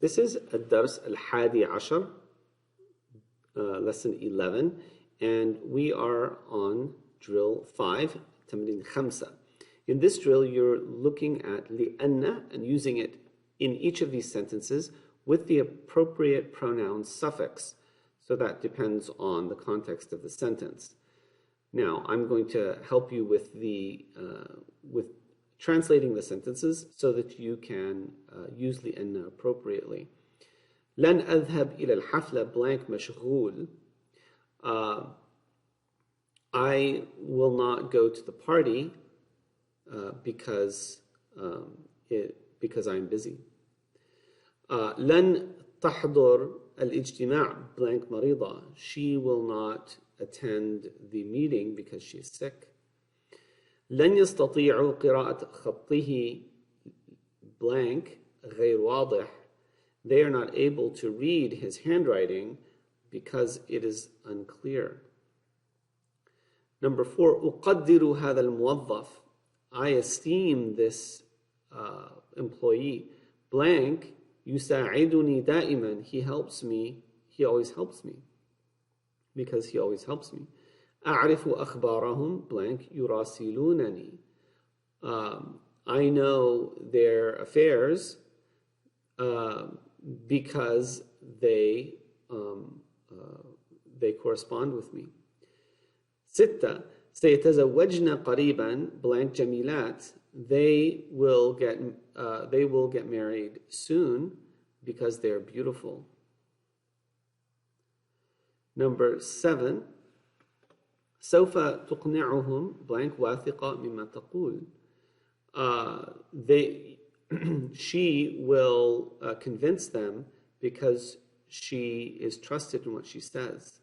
This is الدرس الحادي عشر, lesson 11, and we are on drill 5, تمرين 5. In this drill, you're looking at لأن and using it in each of these sentences with the appropriate pronoun suffix. So that depends on the context of the sentence. Now, I'm going to help you with with translating the sentences so that you can use لأن appropriately. لن أذهب إلى الحفلة blank مشغول. I will not go to the party because I'm busy. لن تحضر الاجتماع blank مريضة. She will not attend the meeting because she is sick. لن يستطيعوا قراءة خطه blank غير واضح. They are not able to read his handwriting because it is unclear. Number 4, أقدر هذا الموظف. I esteem this employee. Blank يساعدني دائما. He helps me. He always helps me. Because he always helps me. أعرف أخبارهم blank يراسلونني. I know their affairs because they correspond with me. 6 سيتزوجن قريبا blank جميلات. They will get married soon because they are beautiful. Number 7 سوف تقنعهم blank واثقة مما تقول. She will convince them because she is trusted in what she says.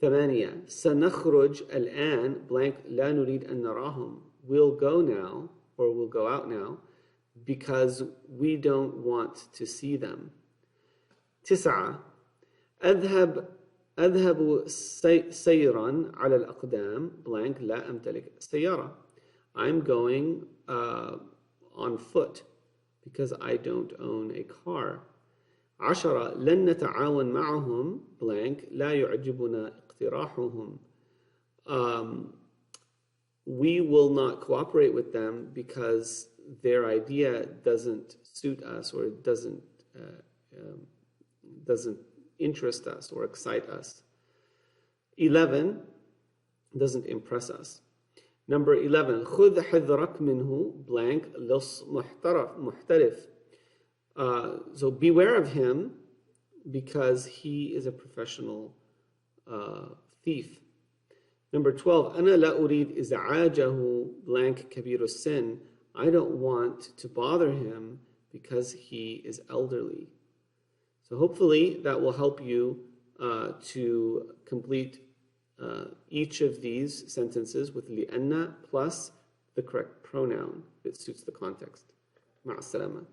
8 سنخرج الآن blank لا نريد أن نراهم. We'll go now, or we'll go out now, because we don't want to see them. 9 أذهب سيرا على الأقدام blank لا أمتلك سيارة. I'm going on foot because I don't own a car. 10 لن نتعاون معهم blank لا يعجبنا اقتراحهم. We will not cooperate with them because their idea doesn't suit us or doesn't interest us or excite us. 11 doesn't impress us. Number 11 خذ حذرك منه blank لص محترف. So beware of him because he is a professional thief. Number 12 أنا لا أريد إزعاجه blank كبير السن. I don't want to bother him because he is elderly. So hopefully that will help you to complete each of these sentences with لأن plus the correct pronoun that suits the context. مع السلامة.